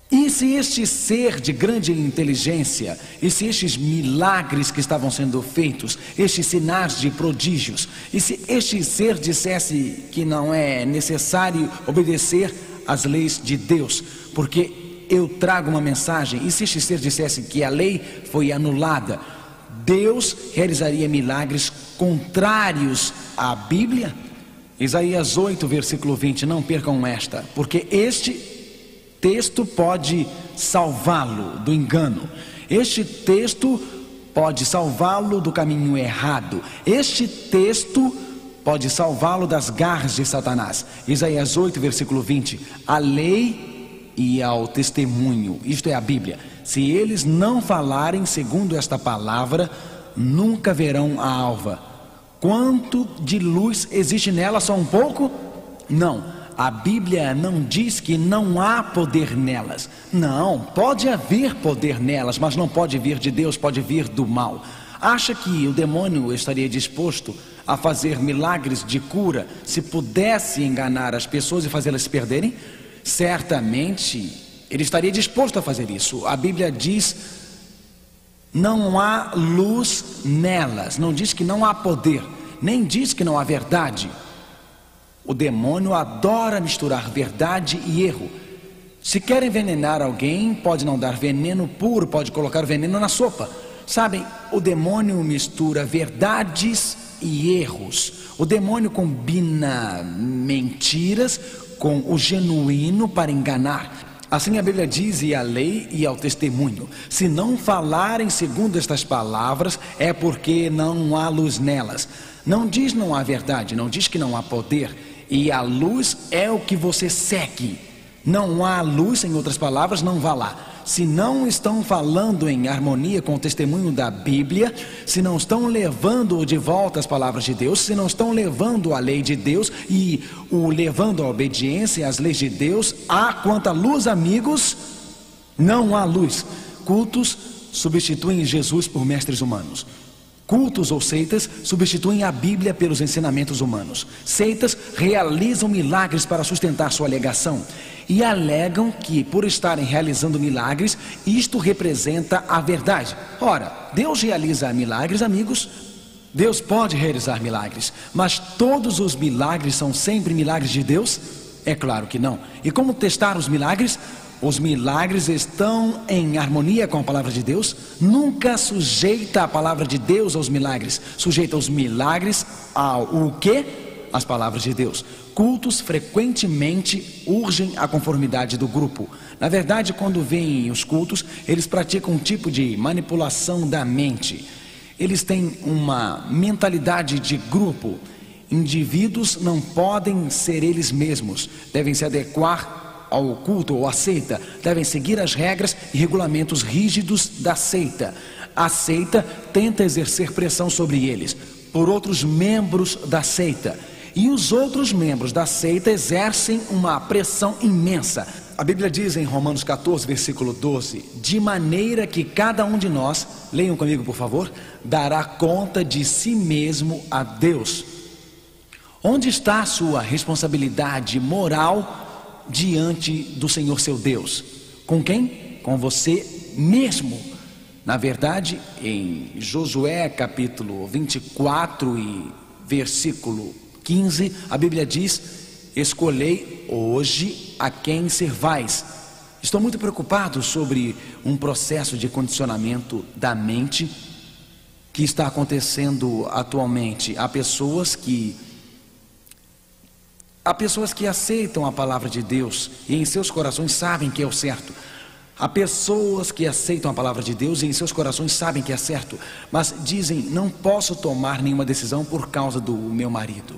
E se este ser de grande inteligência, e se estes milagres que estavam sendo feitos, estes sinais de prodígios, e se este ser dissesse que não é necessário obedecer às leis de Deus, porque eu trago uma mensagem, e se este ser dissesse que a lei foi anulada, Deus realizaria milagres contrários à Bíblia? Isaías 8, versículo 20, não percam esta, porque este texto pode salvá-lo do engano. Este texto pode salvá-lo do caminho errado. Este texto pode salvá-lo das garras de Satanás. Isaías 8, versículo 20: a lei e ao testemunho, isto é a Bíblia, se eles não falarem segundo esta palavra, nunca verão a alva. Quanto de luz existe nela? Só um pouco? Não. A Bíblia não diz que não há poder nelas. Não, pode haver poder nelas, mas não pode vir de Deus, pode vir do mal. Acha que o demônio estaria disposto a fazer milagres de cura se pudesse enganar as pessoas e fazê-las se perderem? Certamente ele estaria disposto a fazer isso. A Bíblia diz: não há luz nelas, não diz que não há poder. nem diz que não há verdade. O demônio adora misturar verdade e erro. Se quer envenenar alguém, pode não dar veneno puro, pode colocar o veneno na sopa. Sabem, o demônio mistura verdades e erros. O demônio combina mentiras com o genuíno para enganar. Assim a Bíblia diz: e à lei e ao testemunho, se não falarem segundo estas palavras, é porque não há luz nelas. Não diz não há verdade, não diz que não há poder. E a luz é o que você segue. Não há luz, em outras palavras, não vá lá. Se não estão falando em harmonia com o testemunho da Bíblia, se não estão levando de volta as palavras de Deus, se não estão levando a lei de Deus e o levando à obediência às leis de Deus, há quanta luz, amigos, não há luz. Cultos substituem Jesus por mestres humanos. Cultos ou seitas substituem a Bíblia pelos ensinamentos humanos. Seitas realizam milagres para sustentar sua alegação e alegam que, por estarem realizando milagres, isto representa a verdade. Ora, Deus realiza milagres, amigos. Deus pode realizar milagres, mas todos os milagres são sempre milagres de Deus? É claro que não. E como testar os milagres? Os milagres estão em harmonia com a palavra de Deus? Nunca sujeita a palavra de Deus aos milagres. Sujeita os milagres ao o quê? As palavras de Deus. Cultos frequentemente urgem a conformidade do grupo. Na verdade, quando vêm os cultos, eles praticam um tipo de manipulação da mente. Eles têm uma mentalidade de grupo. Indivíduos não podem ser eles mesmos. Devem se adequar ao culto ou à seita, devem seguir as regras e regulamentos rígidos da seita. A seita tenta exercer pressão sobre eles por outros membros da seita, e os outros membros da seita exercem uma pressão imensa. A Bíblia diz em Romanos 14, versículo 12: de maneira que cada um de nós, leiam comigo por favor, dará conta de si mesmo a Deus. Onde está a sua responsabilidade moral diante do Senhor seu Deus? Com quem? Com você mesmo. Na verdade, em Josué capítulo 24 e versículo 15, a Bíblia diz: escolhei hoje a quem servais. Estou muito preocupado sobre um processo de condicionamento da mente que está acontecendo atualmente. Há pessoas que aceitam a palavra de Deus e em seus corações sabem que é o certo. Há pessoas que aceitam a palavra de Deus e em seus corações sabem que é certo, mas dizem: não posso tomar nenhuma decisão por causa do meu marido.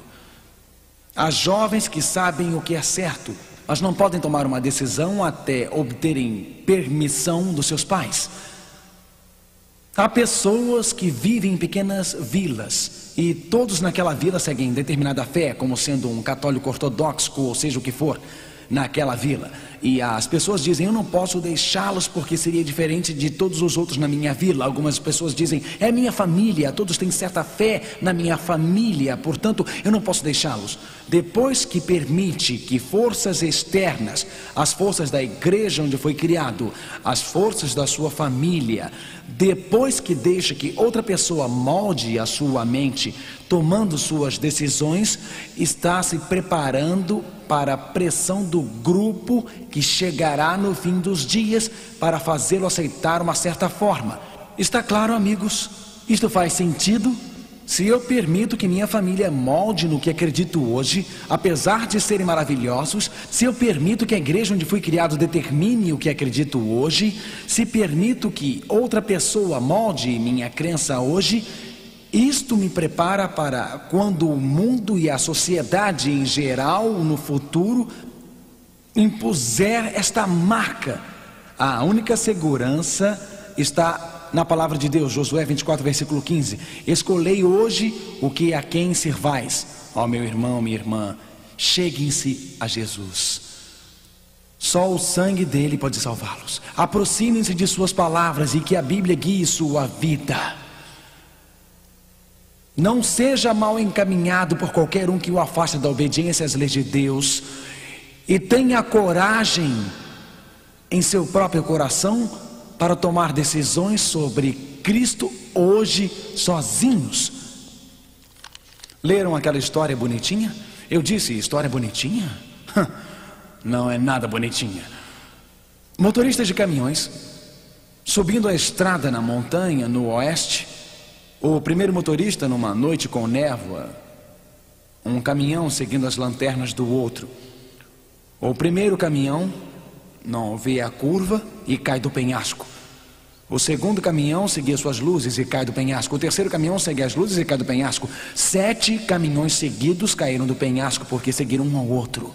Há jovens que sabem o que é certo, mas não podem tomar uma decisão até obterem permissão dos seus pais. Há pessoas que vivem em pequenas vilas e todos naquela vila seguem determinada fé, como sendo um católico ortodoxo, ou seja o que for, naquela vila. E as pessoas dizem: eu não posso deixá-los porque seria diferente de todos os outros na minha vila. Algumas pessoas dizem: é minha família, todos têm certa fé na minha família, portanto eu não posso deixá-los. Depois que permite que forças externas, as forças da igreja onde foi criado, as forças da sua família, depois que deixa que outra pessoa molde a sua mente, tomando suas decisões, está se preparando para a pressão do grupo que chegará no fim dos dias para fazê-lo aceitar uma certa forma. Está claro, amigos? Isto faz sentido? Se eu permito que minha família molde no que acredito hoje, apesar de serem maravilhosos, se eu permito que a igreja onde fui criado determine o que acredito hoje, se permito que outra pessoa molde minha crença hoje, isto me prepara para quando o mundo e a sociedade em geral no futuro impuser esta marca. A única segurança está na palavra de Deus. Josué 24, versículo 15: escolhei hoje o que a quem servais. Ó meu irmão, minha irmã, cheguem-se a Jesus. Só o sangue dele pode salvá-los. Aproximem-se de suas palavras e que a Bíblia guie sua vida. Não seja mal encaminhado por qualquer um que o afaste da obediência às leis de Deus, e tenha coragem em seu próprio coração para tomar decisões sobre Cristo hoje sozinhos. Leram aquela história bonitinha? Eu disse, história bonitinha? Não é nada bonitinha. Motoristas de caminhões subindo a estrada na montanha no oeste. O primeiro motorista, numa noite com névoa, um caminhão seguindo as lanternas do outro. O primeiro caminhão não vê a curva e cai do penhasco. O segundo caminhão seguia suas luzes e cai do penhasco. O terceiro caminhão segue as luzes e cai do penhasco. 7 caminhões seguidos caíram do penhasco porque seguiram um ao outro.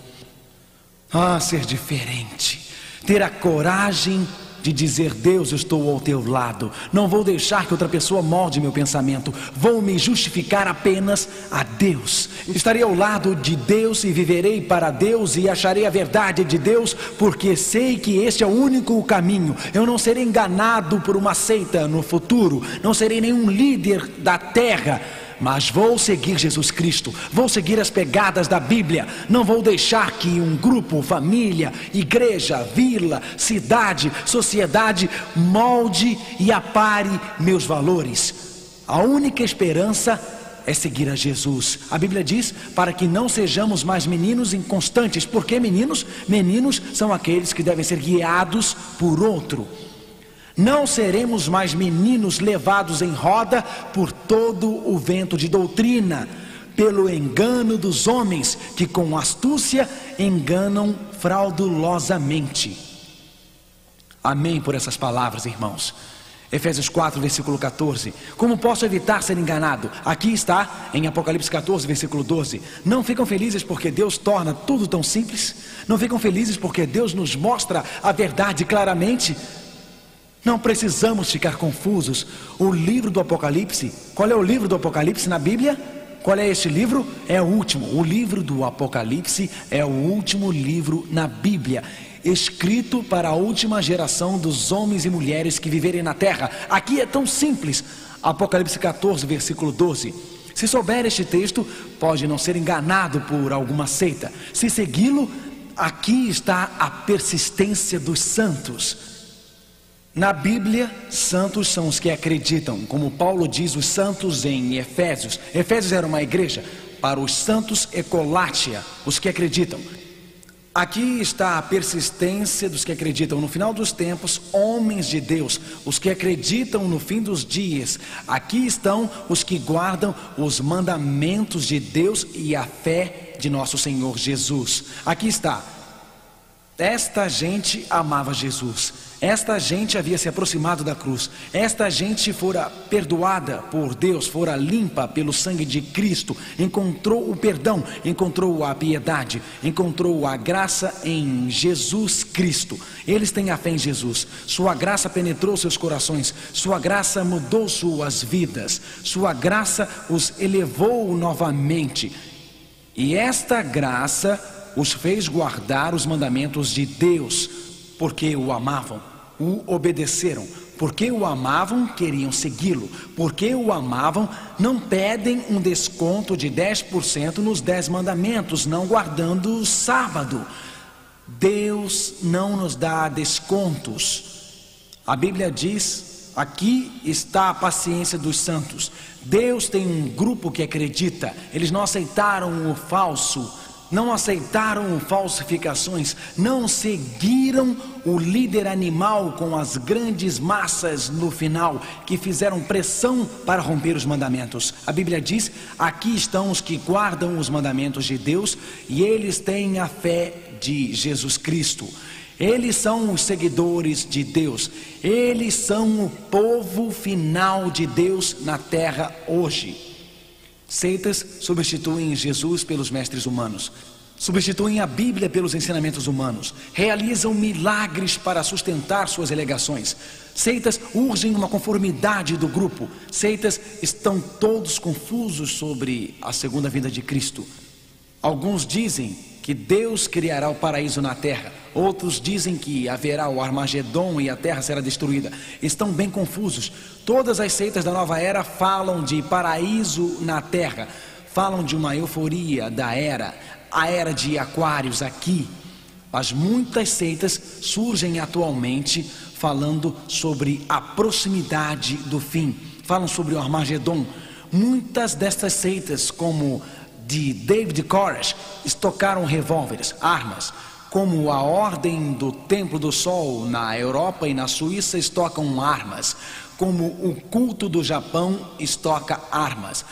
Ah, ser diferente. Ter a coragem de dizer: Deus, eu estou ao teu lado. Não vou deixar que outra pessoa molde meu pensamento. Vou me justificar apenas a Deus. Estarei ao lado de Deus e viverei para Deus e acharei a verdade de Deus, porque sei que este é o único caminho. Eu não serei enganado por uma seita no futuro. Não serei nenhum líder da terra, mas vou seguir Jesus Cristo, vou seguir as pegadas da Bíblia. Não vou deixar que um grupo, família, igreja, vila, cidade, sociedade molde e apare meus valores. A única esperança é seguir a Jesus. A Bíblia diz para que não sejamos mais meninos inconstantes. Por que meninos? Meninos são aqueles que devem ser guiados por outro. Não seremos mais meninos levados em roda por todo o vento de doutrina, pelo engano dos homens que com astúcia enganam fraudulosamente. Amém por essas palavras, irmãos. Efésios 4, versículo 14. Como posso evitar ser enganado? Aqui está em Apocalipse 14, versículo 12. Não ficam felizes porque Deus torna tudo tão simples? Não ficam felizes porque Deus nos mostra a verdade claramente? Não precisamos ficar confusos. O livro do Apocalipse, qual é o livro do Apocalipse na Bíblia? Qual é este livro? É o último. O livro do Apocalipse é o último livro na Bíblia, escrito para a última geração dos homens e mulheres que viverem na terra. Aqui é tão simples. Apocalipse 14, versículo 12. Se souber este texto, pode não ser enganado por alguma seita. Se segui-lo, aqui está a persistência dos santos. Na Bíblia, santos são os que acreditam. Como Paulo diz, os santos em Efésios. Efésios era uma igreja. Para os santos, Ecolátia, os que acreditam. Aqui está a persistência dos que acreditam. No final dos tempos, homens de Deus, os que acreditam no fim dos dias. Aqui estão os que guardam os mandamentos de Deus e a fé de nosso Senhor Jesus. Aqui está. Esta gente amava Jesus. Esta gente havia se aproximado da cruz. Esta gente fora perdoada por Deus, fora limpa pelo sangue de Cristo. Encontrou o perdão, encontrou a piedade, encontrou a graça em Jesus Cristo. Eles têm a fé em Jesus. Sua graça penetrou seus corações. Sua graça mudou suas vidas. Sua graça os elevou novamente. E esta graça os fez guardar os mandamentos de Deus, porque o amavam, o obedeceram. Porque o amavam, queriam segui-lo. Porque o amavam, não pedem um desconto de 10% nos 10 mandamentos, não guardando o sábado. Deus não nos dá descontos. A Bíblia diz: aqui está a paciência dos santos. Deus tem um grupo que acredita. Eles não aceitaram o falso, não aceitaram falsificações, não seguiram o líder animal com as grandes massas no final, que fizeram pressão para romper os mandamentos. A Bíblia diz: aqui estão os que guardam os mandamentos de Deus e eles têm a fé de Jesus Cristo. Eles são os seguidores de Deus. Eles são o povo final de Deus na terra hoje. Seitas substituem Jesus pelos mestres humanos, substituem a Bíblia pelos ensinamentos humanos, realizam milagres para sustentar suas alegações. Seitas urgem uma conformidade do grupo. Seitas estão todos confusos sobre a segunda vinda de Cristo. Alguns dizem que Deus criará o paraíso na terra. Outros dizem que haverá o Armagedon e a terra será destruída. Estão bem confusos. Todas as seitas da nova era falam de paraíso na terra, falam de uma euforia da era, a era de Aquários aqui. Mas muitas seitas surgem atualmente falando sobre a proximidade do fim, falam sobre o Armagedon. Muitas destas seitas, como de David Koresh, estocaram revólveres, armas. Como a Ordem do Templo do Sol na Europa e na Suíça estocam armas. Como o culto do Japão estoca armas.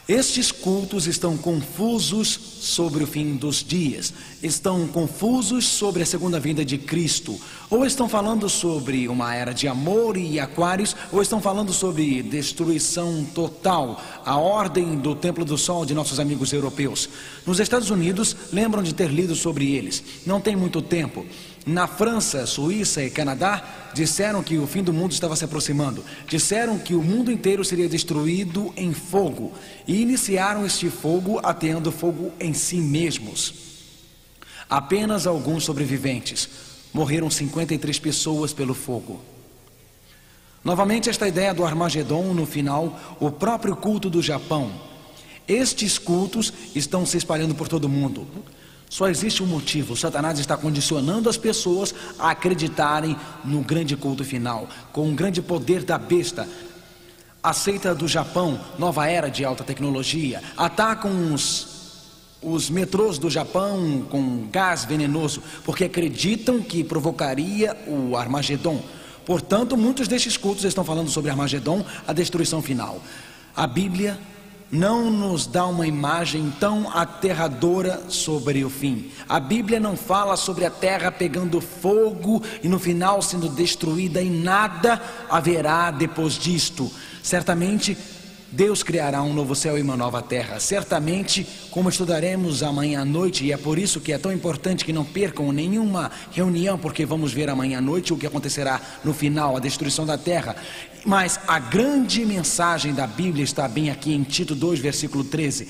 Estes cultos estão confusos sobre o fim dos dias, estão confusos sobre a segunda vinda de Cristo, ou estão falando sobre uma era de amor e aquários, ou estão falando sobre destruição total, a ordem do Templo do Sol de nossos amigos europeus. Nos Estados Unidos, lembram de ter lido sobre eles, não tem muito tempo. Na França, Suíça e Canadá, disseram que o fim do mundo estava se aproximando. Disseram que o mundo inteiro seria destruído em fogo. E iniciaram este fogo ateando fogo em si mesmos. Apenas alguns sobreviventes. Morreram 53 pessoas pelo fogo. Novamente esta ideia do Armagedon, no final, o próprio culto do Japão. Estes cultos estão se espalhando por todo o mundo. Só existe um motivo: Satanás está condicionando as pessoas a acreditarem no grande culto final, com o grande poder da besta. A seita do Japão, nova era de alta tecnologia, atacam os metrôs do Japão com gás venenoso, porque acreditam que provocaria o Armagedon. Portanto, muitos destes cultos estão falando sobre Armagedon, a destruição final. A Bíblia não nos dá uma imagem tão aterradora sobre o fim. A Bíblia não fala sobre a terra pegando fogo e no final sendo destruída, e nada haverá depois disto. Certamente Deus criará um novo céu e uma nova terra. Certamente, como estudaremos amanhã à noite, e é por isso que é tão importante que não percam nenhuma reunião, porque vamos ver amanhã à noite o que acontecerá no final, a destruição da terra. Mas a grande mensagem da Bíblia está bem aqui em Tito 2, versículo 13.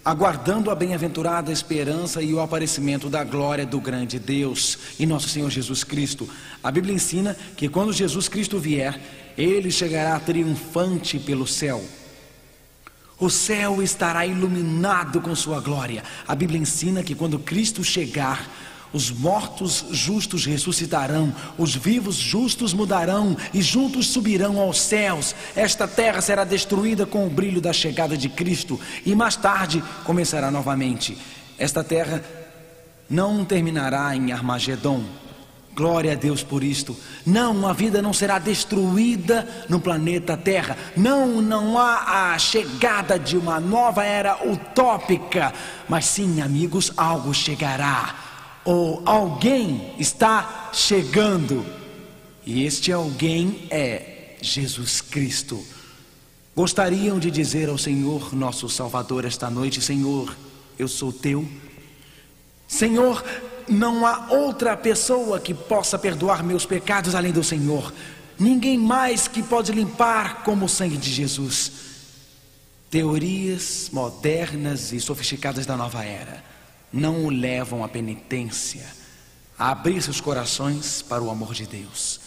Aguardando a bem-aventurada esperança e o aparecimento da glória do grande Deus e nosso Senhor Jesus Cristo. A Bíblia ensina que quando Jesus Cristo vier, Ele chegará triunfante pelo céu. O céu estará iluminado com sua glória. A Bíblia ensina que quando Cristo chegar, os mortos justos ressuscitarão, os vivos justos mudarão e juntos subirão aos céus. Esta terra será destruída com o brilho da chegada de Cristo e mais tarde começará novamente. Esta terra não terminará em Armagedon. Glória a Deus por isto. Não, a vida não será destruída no planeta Terra. Não há a chegada de uma nova era utópica. Mas sim, amigos, algo chegará. Ou alguém está chegando. E este alguém é Jesus Cristo. Gostariam de dizer ao Senhor, nosso Salvador, esta noite: Senhor, eu sou teu. Senhor, não há outra pessoa que possa perdoar meus pecados além do Senhor. Ninguém mais que pode limpar como o sangue de Jesus. Teorias modernas e sofisticadas da nova era não o levam à penitência, a abrir seus corações para o amor de Deus.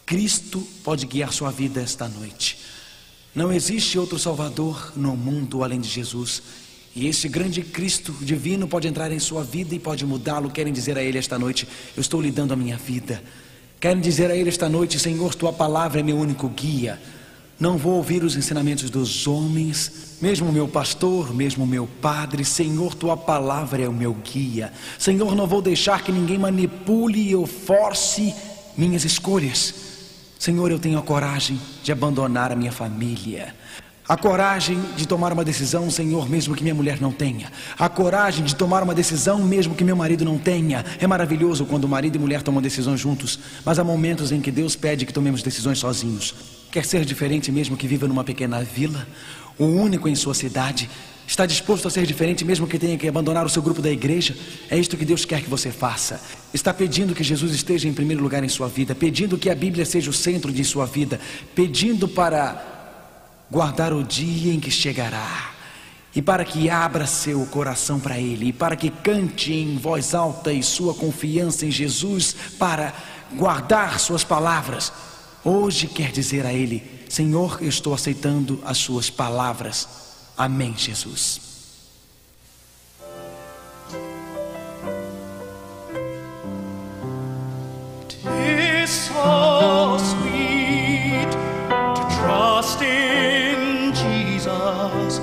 Cristo pode guiar sua vida esta noite. Não existe outro Salvador no mundo além de Jesus. E esse grande Cristo divino pode entrar em sua vida e pode mudá-lo. Querem dizer a Ele esta noite: eu estou lhe dando a minha vida. Querem dizer a Ele esta noite: Senhor, tua palavra é meu único guia. Não vou ouvir os ensinamentos dos homens, mesmo o meu pastor, mesmo o meu padre. Senhor, tua palavra é o meu guia. Senhor, não vou deixar que ninguém manipule ou force minhas escolhas. Senhor, eu tenho a coragem de abandonar a minha família. A coragem de tomar uma decisão, Senhor, mesmo que minha mulher não tenha. A coragem de tomar uma decisão, mesmo que meu marido não tenha. É maravilhoso quando marido e mulher tomam decisões juntos, mas há momentos em que Deus pede que tomemos decisões sozinhos. Quer ser diferente mesmo que viva numa pequena vila? O único em sua cidade? Está disposto a ser diferente mesmo que tenha que abandonar o seu grupo da igreja? É isto que Deus quer que você faça. Está pedindo que Jesus esteja em primeiro lugar em sua vida, pedindo que a Bíblia seja o centro de sua vida, pedindo para guardar o dia em que chegará, e para que abra seu coração para Ele, e para que cante em voz alta e sua confiança em Jesus, para guardar suas palavras. Hoje quer dizer a Ele: Senhor, eu estou aceitando as suas palavras. Amém, Jesus. Tis so sweet to trust in Jesus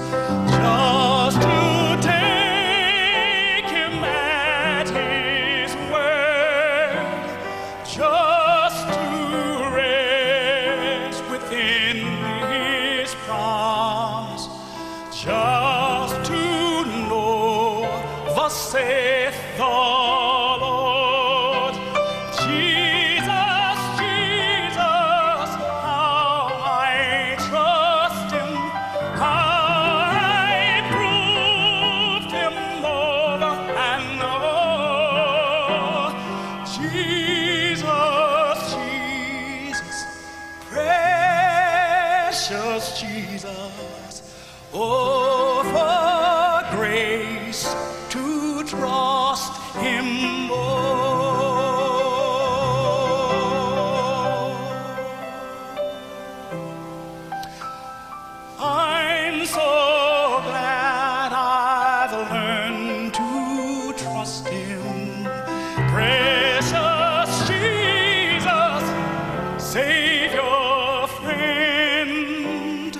precious Jesus. Oh, for grace to trust Him more. I'm so glad I've learned to trust Him. Precious Jesus, Savior, friend,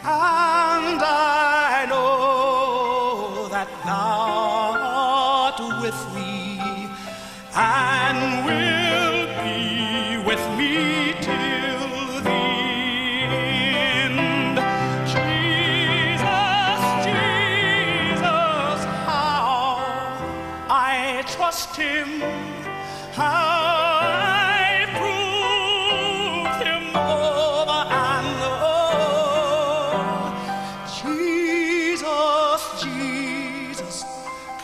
and I know that Thou art with me and will be with me till the end. Jesus, Jesus, how I trust Him, how I proved Him over and over. Jesus, Jesus,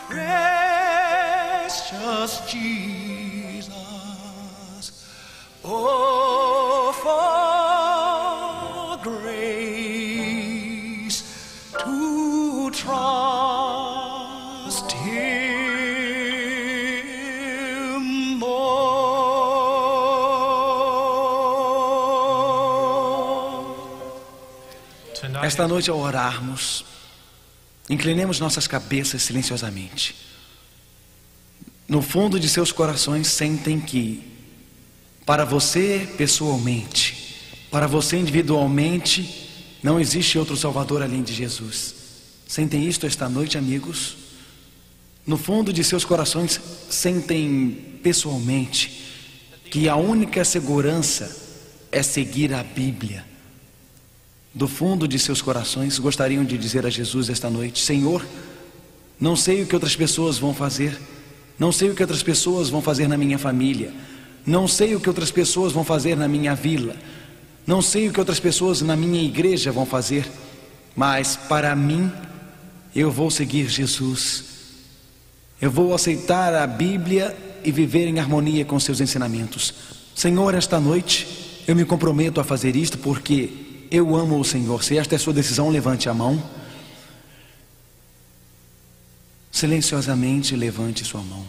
precious Jesus. Oh, for grace to trust Him more. Esta noite, ao orarmos, inclinemos nossas cabeças silenciosamente. No fundo de seus corações, sentem que, para você pessoalmente, para você individualmente, não existe outro Salvador além de Jesus. Sentem isto esta noite, amigos? No fundo de seus corações, sentem pessoalmente que a única segurança é seguir a Bíblia. Do fundo de seus corações, gostariam de dizer a Jesus esta noite: Senhor, não sei o que outras pessoas vão fazer, não sei o que outras pessoas vão fazer na minha família, não sei o que outras pessoas vão fazer na minha vila, não sei o que outras pessoas na minha igreja vão fazer, mas para mim, eu vou seguir Jesus. Eu vou aceitar a Bíblia e viver em harmonia com seus ensinamentos. Senhor, esta noite eu me comprometo a fazer isto porque eu amo o Senhor. Se esta é a sua decisão, levante a mão. Silenciosamente levante sua mão.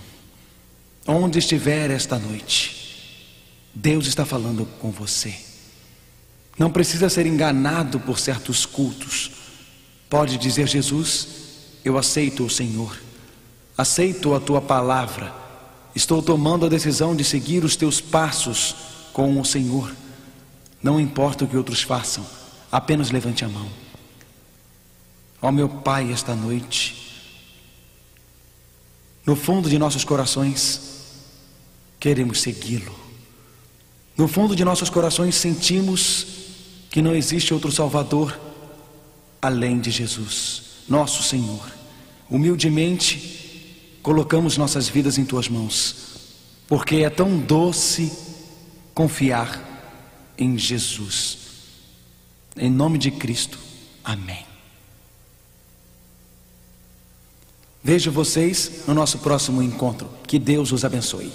Onde estiver esta noite, Deus está falando com você. Não precisa ser enganado por certos cultos. Pode dizer: Jesus, eu aceito o Senhor, aceito a tua palavra, estou tomando a decisão de seguir os teus passos com o Senhor. Não importa o que outros façam, apenas levante a mão. Ó meu Pai, esta noite, no fundo de nossos corações, queremos segui-lo. No fundo de nossos corações sentimos que não existe outro Salvador além de Jesus, nosso Senhor. Humildemente colocamos nossas vidas em tuas mãos, porque é tão doce confiar em Jesus. Em nome de Cristo, amém. Vejo vocês no nosso próximo encontro. Que Deus os abençoe.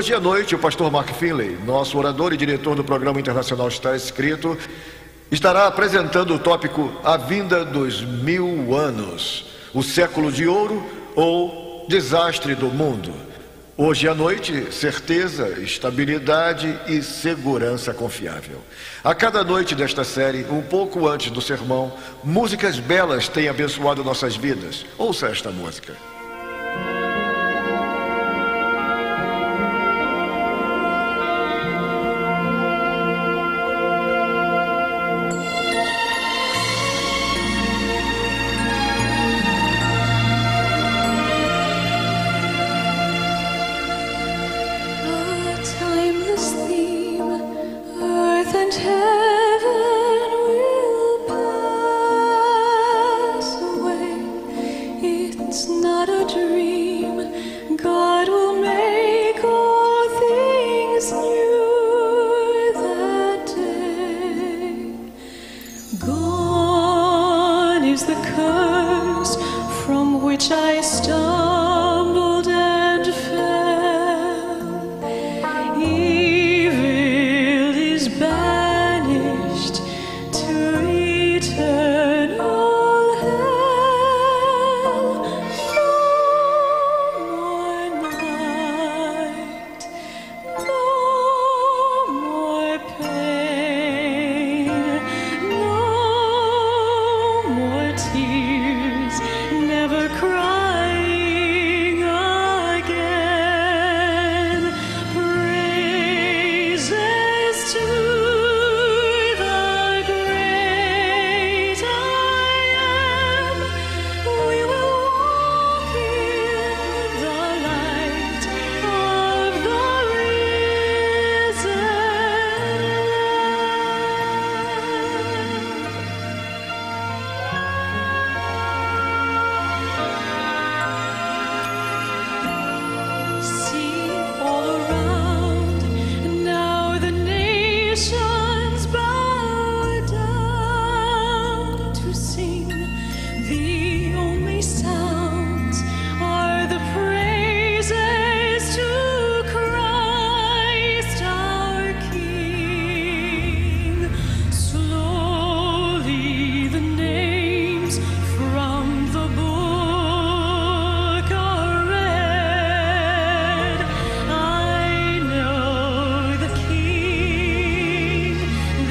Hoje à noite, o pastor Mark Finley, nosso orador e diretor do programa internacional Está Escrito, estará apresentando o tópico A Vinda dos 1000 Anos, o século de ouro ou desastre do mundo. Hoje à noite, certeza, estabilidade e segurança confiável. A cada noite desta série, um pouco antes do sermão, músicas belas têm abençoado nossas vidas. Ouça esta música.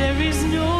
There is no